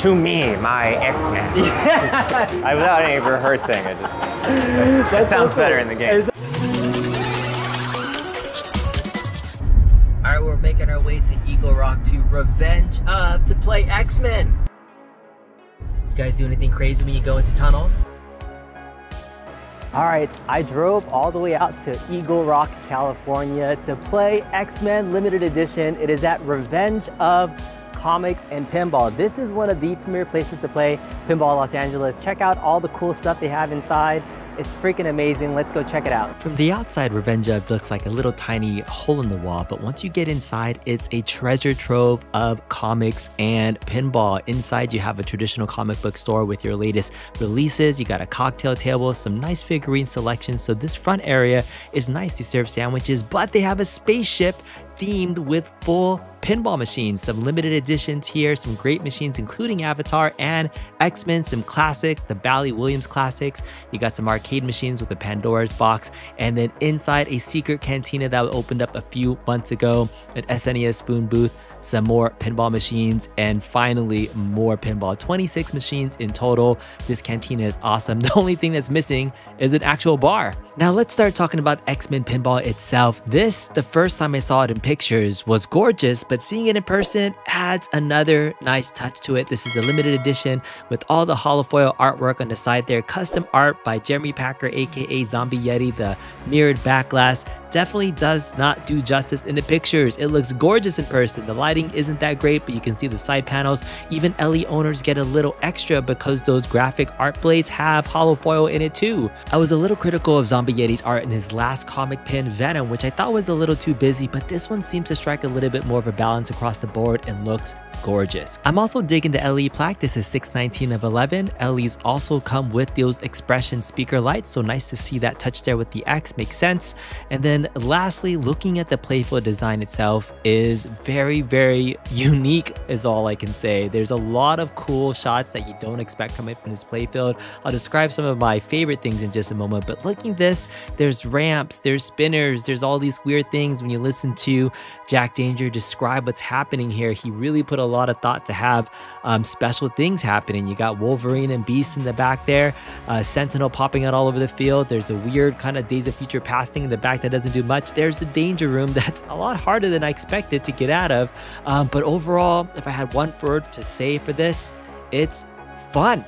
to me, my X-Men. Yeah. Without any rehearsing, it sounds better in the game. All right, we're making our way to Eagle Rock to Revenge Of to play X-Men. You guys do anything crazy when you go into tunnels? All right, I drove all the way out to Eagle Rock, California to play X-Men Limited Edition. It is at Revenge Of Comics and Pinball. This is one of the premier places to play Pinball Los Angeles. Check out all the cool stuff they have inside. It's freaking amazing. Let's go check it out. From the outside, Revenge Of looks like a little tiny hole in the wall, but once you get inside, it's a treasure trove of comics and pinball. Inside, you have a traditional comic book store with your latest releases. You got a cocktail table, some nice figurine selections. So this front area is nice to serve sandwiches, but they have a spaceship themed with full pinball machines. Some limited editions here, some great machines including Avatar and X-Men, some classics, the Bally Williams classics. You got some arcade machines with a Pandora's box, and then inside a secret cantina that opened up a few months ago, an SNES spoon booth, some more pinball machines, and finally more pinball. 26 machines in total. This cantina is awesome. The only thing that's missing is an actual bar. Now let's start talking about X-Men Pinball itself. This, the first time I saw it in pictures, was gorgeous, but seeing it in person adds another nice touch to it. This is the limited edition with all the holofoil artwork on the side there. Custom art by Jeremy Packer, aka Zombie Yeti. The mirrored back glass definitely does not do justice in the pictures. It looks gorgeous in person. The lighting isn't that great, but you can see the side panels. Even LE owners get a little extra because those graphic art blades have holofoil in it too. I was a little critical of Zombie Yeti's art in his last comic pin, Venom, which I thought was a little too busy, but this one seems to strike a little bit more of a balance across the board and looks gorgeous. I'm also digging the LE plaque. This is 619 of 11. LEs also come with those expression speaker lights, so nice to see that touch there with the X, makes sense. And then lastly, looking at the Playfield design itself is very, very unique is all I can say. There's a lot of cool shots that you don't expect coming from this Playfield. I'll describe some of my favorite things in just a moment, but looking at this, there's ramps, there's spinners, there's all these weird things. When you listen to Jack Danger describe what's happening here, he really put a lot of thought to have special things happening. You got Wolverine and Beast in the back there, Sentinel popping out all over the field. There's a weird kind of Days of Future Past thing in the back that doesn't do much. There's the danger room that's a lot harder than I expected to get out of. But overall, if I had one word to say for this, it's fun.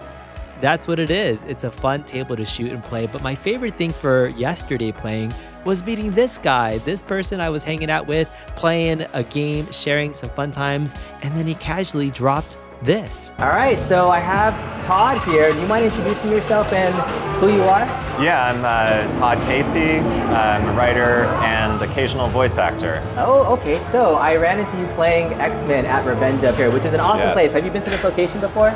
That's what it is. It's a fun table to shoot and play. But my favorite thing for yesterday playing was meeting this guy, this person I was hanging out with, playing a game, sharing some fun times, and then he casually dropped this. All right, so I have Todd here. Do you mind introducing yourself and who you are? Yeah, I'm Todd Casey. I'm a writer and occasional voice actor. Oh, okay. So I ran into you playing X-Men at Revenge Up here, which is an awesome place. Have you been to this location before?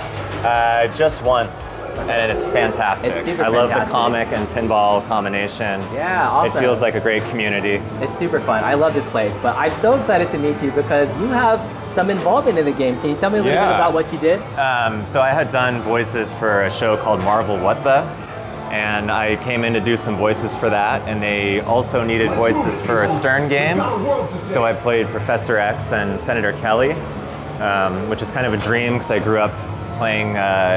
Just once, and it's fantastic. It's super I love fantastic. the comic and pinball combination. Yeah, awesome. It feels like a great community. It's super fun. I love this place, but I'm so excited to meet you because you have some involvement in the game. Can you tell me a little bit about what you did? So I had done voices for a show called Marvel What The, and I came in to do some voices for that, and they also needed voices for a Stern game. So I played Professor X and Senator Kelly, which is kind of a dream because I grew up playing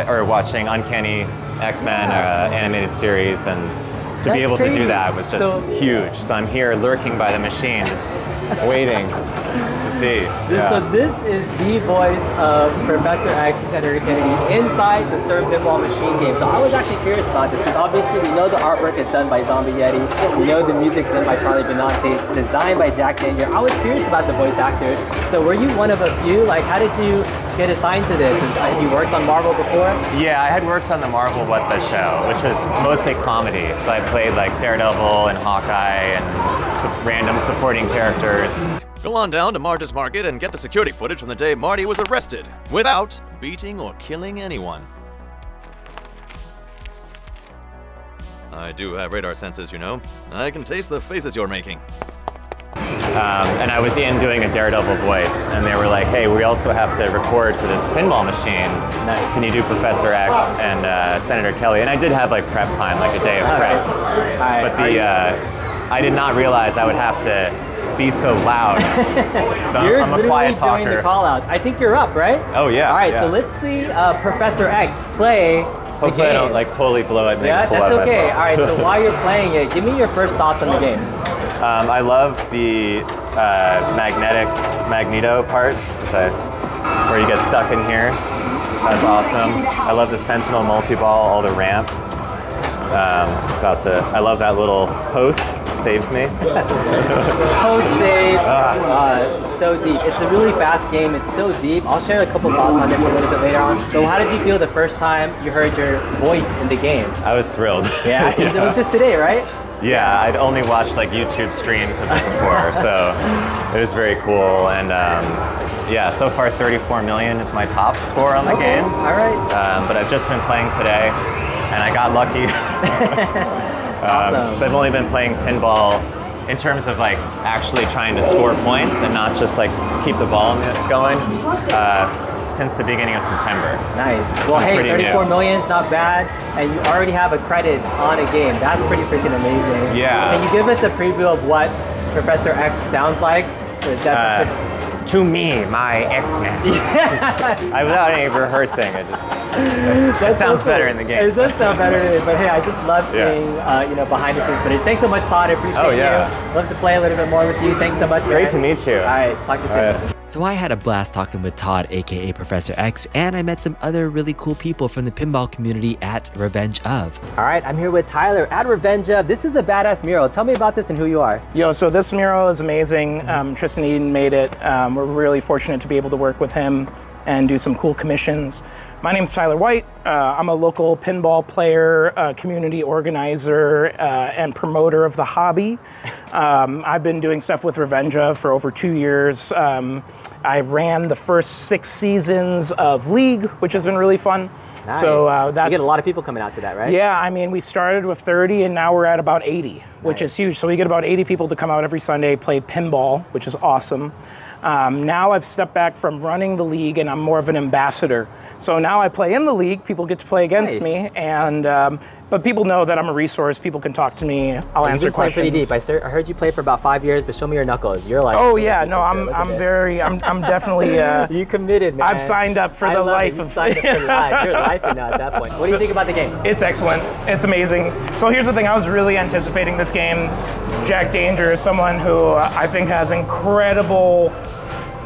or watching Uncanny X-Men animated series, and to be able to do that was just huge. So I'm here lurking by the machine, just waiting to see. So this is the voice of Professor X and Senator Kennedy inside the Stern Pinball machine game. So I was actually curious about this because obviously we know the artwork is done by Zombie Yeti. We know the music's done by Charlie Benante. It's designed by Jack Danger. I was curious about the voice actors. So were you one of a few? Like, how did you get assigned to this? Have you worked on Marvel before? Yeah, I had worked on the Marvel What The show, which was mostly comedy. So I played like Daredevil and Hawkeye and some random supporting characters. Go on down to Marge's Market and get the security footage from the day Marty was arrested, without beating or killing anyone. I do have radar senses, you know. I can taste the faces you're making. And I was in doing a Daredevil voice, and they were like, hey, we also have to record for this pinball machine. Nice. Can you do Professor X and Senator Kelly? And I did have like prep time, like a day of prep. But I did not realize I would have to be so loud. So You're I'm a literally quiet doing talker. the call-outs. I think you're up, right? Oh yeah. All right, yeah. so let's see Professor X play the Hopefully game. I don't like totally blow it and Yeah, make a fool that's out of okay. myself. All right, so while you're playing it, give me your first thoughts on the game. I love the magneto part, where you get stuck in here. That's awesome. I love the Sentinel multi-ball, all the ramps. I love that little post, saves me. Post save, so deep. It's a really fast game, it's so deep. I'll share a couple thoughts on this a little bit later on. So how did you feel the first time you heard your voice in the game? I was thrilled. Yeah, it was just today, right? Yeah, I'd only watched like YouTube streams of it before, so it was very cool. And yeah, so far 34 million is my top score on the game. All right. But I've just been playing today, and I got lucky. Awesome. So I've only been playing pinball in terms of like actually trying to score points and not just like keep the ball going since the beginning of September. Nice. Well, hey, 34 million is not bad, and you already have a credit on a game. That's pretty freaking amazing. Yeah. Can you give us a preview of what Professor X sounds like? To me, my X-Men. Without any rehearsing, it sounds better in the game. It does sound better, but hey, I just love seeing behind the scenes footage. Thanks so much, Todd. I appreciate you. Love to play a little bit more with you. Thanks so much. Great to meet you. All right, talk to you soon. So I had a blast talking with Todd, aka Professor X, and I met some other really cool people from the pinball community at Revenge Of. All right, I'm here with Tyler at Revenge Of. This is a badass mural. Tell me about this and who you are. Yo, so this mural is amazing. Tristan Eden made it. We're really fortunate to be able to work with him and do some cool commissions. My name's Tyler White. I'm a local pinball player, community organizer, and promoter of the hobby. I've been doing stuff with Revenge Of for over 2 years. I ran the first 6 seasons of League, which has been really fun. Nice. So that's, you get a lot of people coming out to that, right? Yeah, I mean, we started with 30 and now we're at about 80, which is huge. So we get about 80 people to come out every Sunday, play pinball, which is awesome. Now I've stepped back from running the league and I'm more of an ambassador. So now I play in the league, people get to play against me, and but people know that I'm a resource, people can talk to me, I'll answer questions. Pretty deep. I heard you play for about 5 years, but show me your knuckles. You're like, oh yeah, no, I'm definitely you committed, man. I've signed up for the life of signed up for life. You're life now at that point. What do you think about the game? It's excellent. It's amazing. So here's the thing, I was really anticipating this game. Jack Danger is someone who I think has incredible,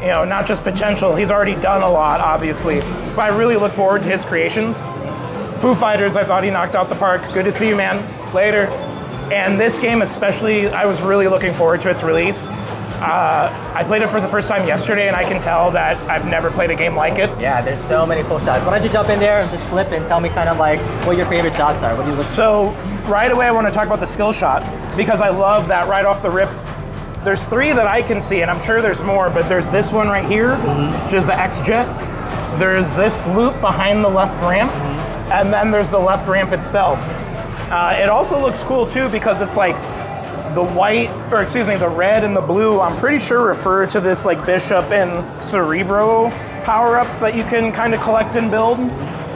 not just potential, he's already done a lot, obviously, but I really look forward to his creations. Foo Fighters, I thought he knocked out the park. Good to see you, man. Later. And this game especially, I was really looking forward to its release. I played it for the first time yesterday, and I can tell that I've never played a game like it. Yeah, there's so many cool shots. Why don't you jump in there and just flip and tell me kind of like what your favorite shots are? What do you look for? So right away, I want to talk about the skill shot, because I love that right off the rip. There's 3 that I can see, and I'm sure there's more, but there's this one right here, which is the X-Jet. There's this loop behind the left ramp, and then there's the left ramp itself. It also looks cool too, because it's like the the red and the blue, I'm pretty sure refer to this like Bishop and Cerebro power-ups that you can kind of collect and build.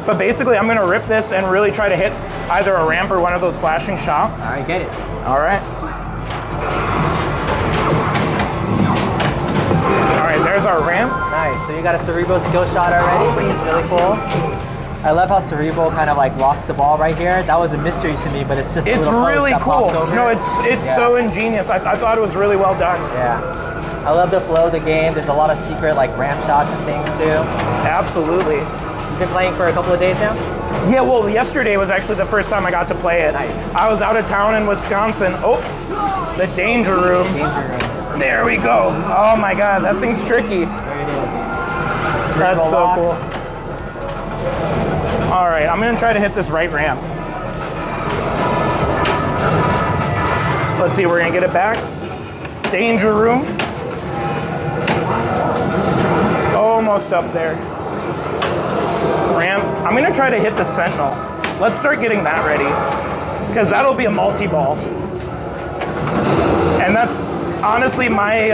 But basically, I'm gonna rip this and really try to hit either a ramp or one of those flashing shots. All right, get it. All right. All right, there's our ramp. Nice, so you got a Cerebro skill shot already, which is really cool. I love how Cerebro kind of like locks the ball right here. That was a mystery to me, but it's just it's really cool. No, it's so ingenious. I thought it was really well done. Yeah. I love the flow of the game. There's a lot of secret like ramp shots and things too. Absolutely. You've been playing for a couple of days now? Yeah, well, yesterday was actually the first time I got to play it. Nice. I was out of town in Wisconsin. Oh, the danger room. There we go. Oh my God, that thing's tricky. There it is. That's so cool. All right, I'm gonna try to hit this right ramp. Let's see, we're gonna get it back. Danger room. Almost up there. Ramp. I'm gonna try to hit the Sentinel. Let's start getting that ready, because that'll be a multi-ball. And that's honestly my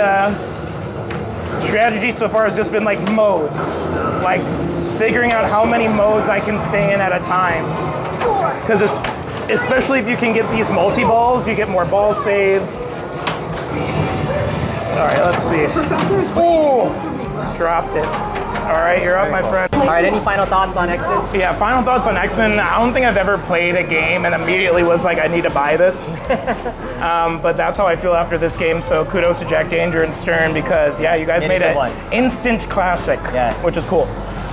strategy so far has just been like modes. Like figuring out how many modes I can stay in at a time. Because especially if you can get these multi-balls, you get more ball save. right, let's see. Ooh, dropped it. All right, you're up, my friend. All right, any final thoughts on X-Men? Yeah, final thoughts on X-Men. I don't think I've ever played a game and immediately was like, I need to buy this. But that's how I feel after this game, so kudos to Jack Danger and Stern because, yeah, you guys made an instant classic, which is cool.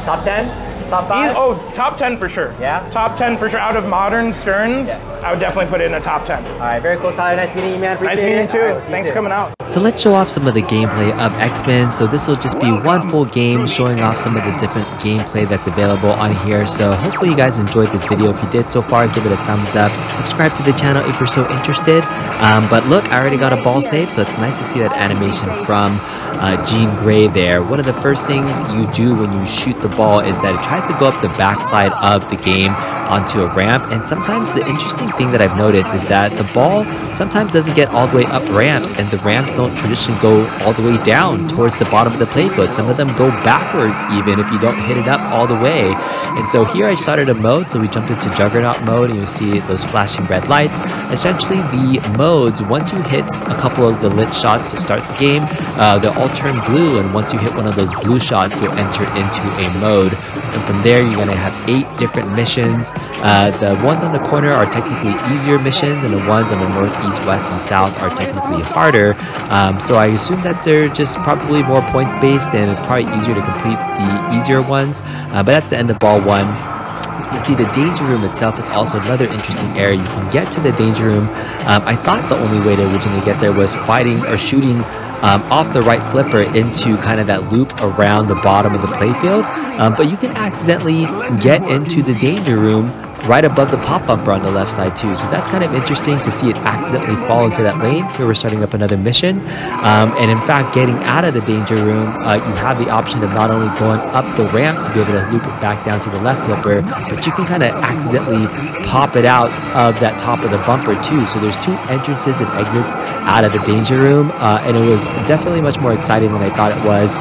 Top 10? Top 5? Oh, top 10 for sure. Yeah? Top 10 for sure. Out of modern Sterns, I would definitely put it in a top 10. All right, very cool, Tyler. Nice meeting you, man. Appreciate nice meeting you, too. Right, Thanks for coming out. So let's show off some of the gameplay of X-Men. So this will just be one full game showing off some of the different gameplay that's available on here. So hopefully you guys enjoyed this video. If you did so far, give it a thumbs up. Subscribe to the channel if you're so interested. But look, I already got a ball save, so it's nice to see that animation from Jean Grey there. One of the first things you do when you shoot the ball is that it tries to go up the backside of the game onto a ramp, and sometimes the interesting thing that I've noticed is that the ball sometimes doesn't get all the way up ramps, and the ramps don't traditionally go all the way down towards the bottom of the playfield. Some of them go backwards even if you don't hit it up all the way. And so here I started a mode, so we jumped into Juggernaut mode, and you see those flashing red lights. Essentially the modes, once you hit a couple of the lit shots to start the game, they'll all turn blue, and once you hit one of those blue shots, you'll enter into a mode. And from there, you're going to have 8 different missions. The ones on the corner are technically easier missions, and the ones on the north, east, west, and south are technically harder. So I assume that they're just probably more points based, and it's probably easier to complete the easier ones. But that's the end of ball 1. You see the danger room itself is also another interesting area. You can get to the danger room. I thought the only way to originally get there was fighting or shooting off the right flipper into kind of that loop around the bottom of the playfield, but you can accidentally get into the danger room right above the pop bumper on the left side too. So that's kind of interesting to see it accidentally fall into that lane. Here we're starting up another mission. And in fact, getting out of the danger room, you have the option of not only going up the ramp to be able to loop it back down to the left flipper, but you can kind of accidentally pop it out of that top of the bumper too. So there's 2 entrances and exits out of the danger room. And it was definitely much more exciting than I thought it was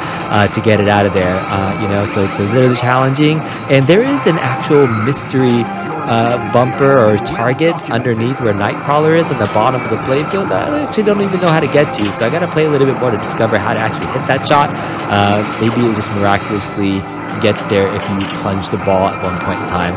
to get it out of there. You know, so it's a little challenging. And there is an actual mystery bumper or target underneath where Nightcrawler is on the bottom of the playfield that I actually don't even know how to get to, so I gotta play a little bit more to discover how to actually hit that shot. Maybe it just miraculously gets there if you plunge the ball at one point in time.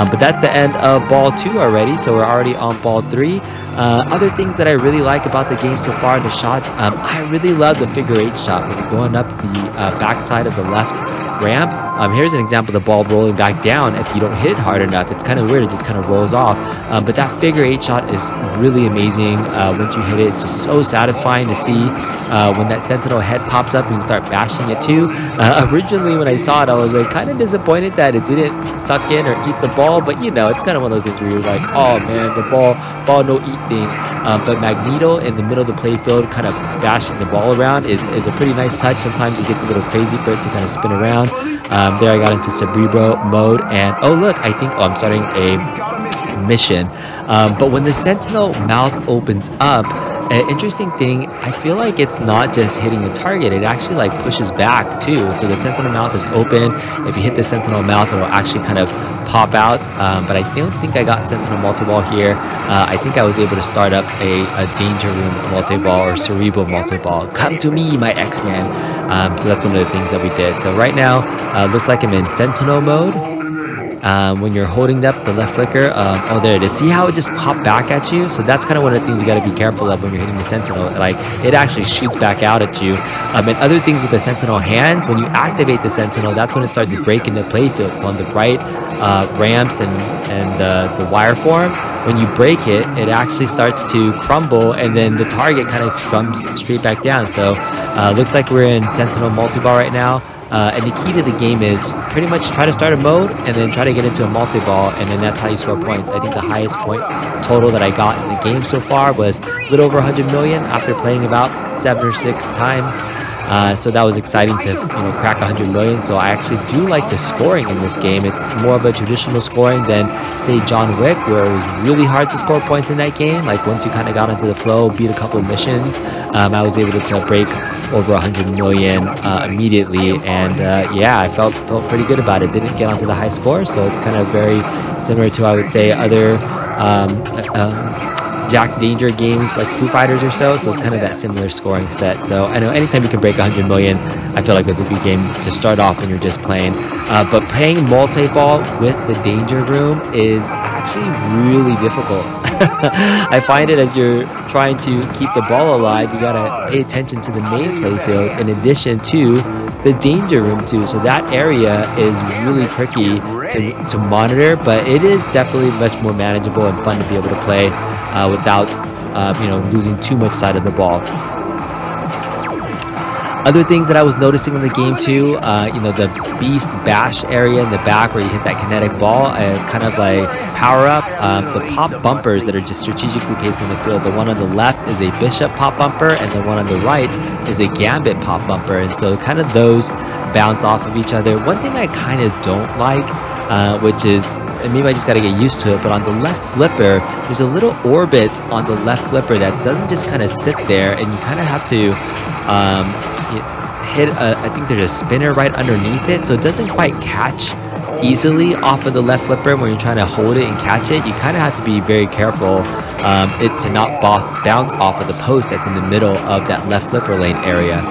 But that's the end of ball 2 already, so we're already on ball 3. Other things that I really like about the game so far, the shots, I really love the figure 8 shot when you're going up the backside of the left ramp. Here's an example of the ball rolling back down. If you don't hit it hard enough, it's kind of weird, it just kind of rolls off. But that figure 8 shot is really amazing. Once you hit it, it's just so satisfying to see when that sentinel head pops up and you start bashing it too. Originally when I saw it, I was like kind of disappointed that it didn't suck in or eat the ball, but you know, it's kind of one of those things where you're like, oh man, the ball no eat thing. But Magneto in the middle of the playfield kind of bashing the ball around is a pretty nice touch. Sometimes it gets a little crazy for it to kind of spin around. There I got into Cerebro mode, and oh look, I'm starting a mission. But when the sentinel mouth opens up, an interesting thing, I feel like it's not just hitting a target, it actually like pushes back too. So the sentinel mouth is open. If you hit the sentinel mouth, it will actually kind of pop out. But I don't think I got sentinel multi-ball here. I think I was able to start up a danger room multi-ball or cerebral multi-ball. Come to me, my X-Men. So that's one of the things that we did. So right now, looks like I'm in sentinel mode. When you're holding up the left flicker, oh there it is. See how it just popped back at you? So that's kind of one of the things you got to be careful of when you're hitting the sentinel. Like it actually shoots back out at you. And other things with the sentinel hands, when you activate the sentinel, that's when it starts to break into playfield. So on the right ramps and the wire form, when you break it, it actually starts to crumble, and then the target kind of comes straight back down. So looks like we're in sentinel multi-ball right now. And the key to the game is pretty much try to start a mode and then try to get into a multi-ball, and then that's how you score points. I think the highest point total that I got in the game so far was a little over 100 million after playing about 7 or 6 times. So that was exciting to crack 100 million. So I actually do like the scoring in this game. It's more of a traditional scoring than say John Wick, where it was really hard to score points in that game. Like once you kind of got into the flow, beat a couple of missions, I was able to break over 100 million immediately, and yeah, I felt pretty good about it. Didn't get onto the high score, so it's kind of very similar to, I would say, other Jack Danger games like Foo Fighters or so. So it's kind of that similar scoring set. So I know anytime you can break 100 million, I feel like it's a good game to start off when you're just playing. But playing multi-ball with the Danger Room is actually really difficult. I find it as you're trying to keep the ball alive, you gotta pay attention to the main playfield in addition to the Danger Room too. So that area is really tricky to monitor, but it is definitely much more manageable and fun to be able to play without losing too much sight of the ball. Other things that I was noticing in the game too, the Beast Bash area in the back where you hit that kinetic ball, it's kind of like power up. The pop bumpers that are just strategically placed in the field. The one on the left is a Bishop pop bumper, and the one on the right is a Gambit pop bumper. And so kind of those bounce off of each other. One thing I kind of don't like, which is, and maybe I just got to get used to it, but on the left flipper, there's a little orbit on the left flipper that doesn't just kind of sit there, and you kind of have to hit I think there's a spinner right underneath it, so it doesn't quite catch easily off of the left flipper. When you're trying to hold it and catch it, you kind of have to be very careful it to not bounce off of the post that's in the middle of that left flipper lane area.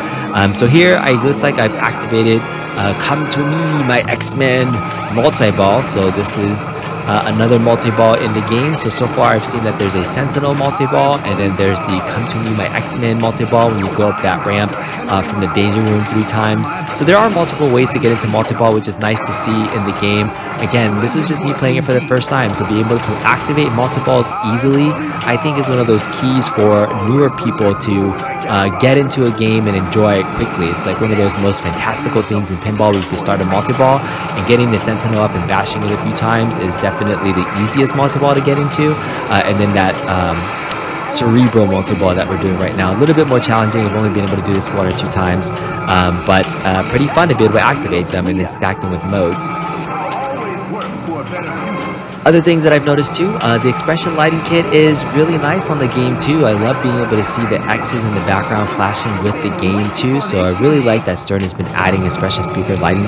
So here it looks like I've activated Come To Me, my X-Men multi-ball. So this is another multi-ball in the game. So far I've seen that there's a Sentinel multi-ball, and then there's the Come To Me, my X-Men multi-ball when you go up that ramp from the Danger Room 3 times. So there are multiple ways to get into multi-ball, which is nice to see in the game. Again, this is just me playing it for the first time, so being able to activate multi-balls easily, I think is one of those keys for newer people to get into a game and enjoy it quickly. It's like one of those most fantastical things in pinball where you can start a multi-ball, and getting the Sentinel up and bashing it a few times is definitely the easiest multi-ball to get into. And then that Cerebral multi-ball that we're doing right now, a little bit more challenging. I've only been able to do this 1 or 2 times, but pretty fun to be able to activate them and then stack them with modes. Other things that I've noticed too, the expression lighting kit is really nice on the game too. I love being able to see the X's in the background flashing with the game too. So I really like that Stern has been adding expression speaker lighting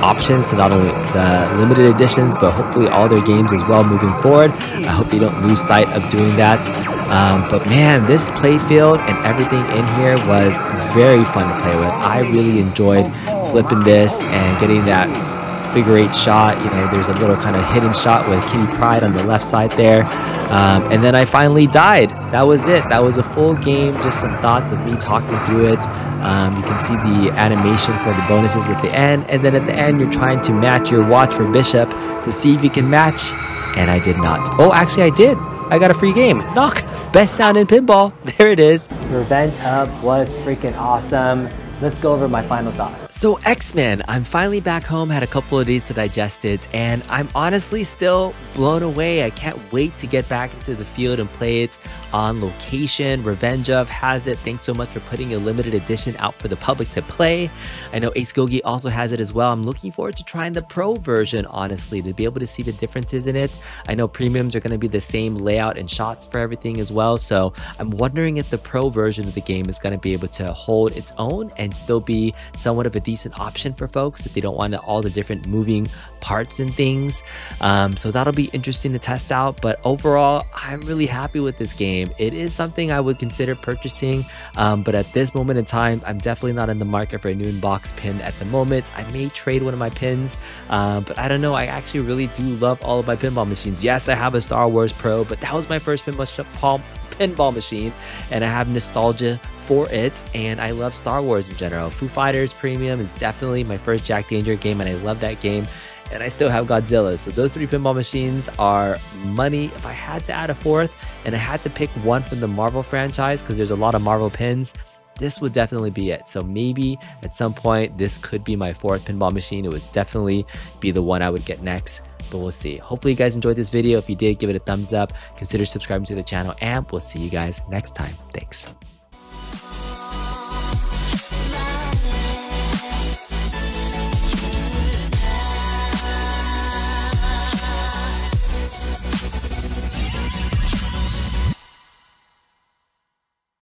options to not only the limited editions, but hopefully all their games as well moving forward. I hope they don't lose sight of doing that. But man, this playfield and everything in here was very fun to play with. I really enjoyed flipping this and getting that figure 8 shot. There's a little kind of hidden shot with Kitty Pryde on the left side there, and then I finally died. That was it. That was a full game. Just some thoughts of me talking through it. You can see the animation for the bonuses at the end, and then at the end you're trying to match your watch for Bishop to see if you can match, and I did not. Oh, actually I did. I got a free game. Knock. Best sound in pinball. There it is. Revenge Hub was freaking awesome. Let's go over my final thoughts. So X-Men, I'm finally back home, had a couple of days to digest it, and I'm honestly still blown away. I can't wait to get back into the field and play it on location. Revenge Of has it. Thanks so much for putting a limited edition out for the public to play. I know Ace Gogi also has it as well. I'm looking forward to trying the pro version, honestly, to be able to see the differences in it. I know premiums are going to be the same layout and shots for everything as well, so I'm wondering if the pro version of the game is going to be able to hold its own and still be somewhat of a decent option for folks if they don't want all the different moving parts and things. So that'll be interesting to test out, but overall I'm really happy with this game. It is something I would consider purchasing, but at this moment in time I'm definitely not in the market for a new in-box pin at the moment. I may trade one of my pins, but I don't know. I actually really do love all of my pinball machines. Yes, I have a Star Wars Pro, but that was my first pinball machine, and I have nostalgia for it, and I love Star Wars in general. Foo Fighters Premium is definitely my first Jack Danger game, and I love that game, and I still have Godzilla. So those 3 pinball machines are money. If I had to add a 4th and I had to pick one from the Marvel franchise, because there's a lot of Marvel pins, this would definitely be it. So maybe at some point this could be my 4th pinball machine. It would definitely be the one I would get next, but we'll see. Hopefully you guys enjoyed this video. If you did, give it a thumbs up, consider subscribing to the channel, and we'll see you guys next time. Thanks.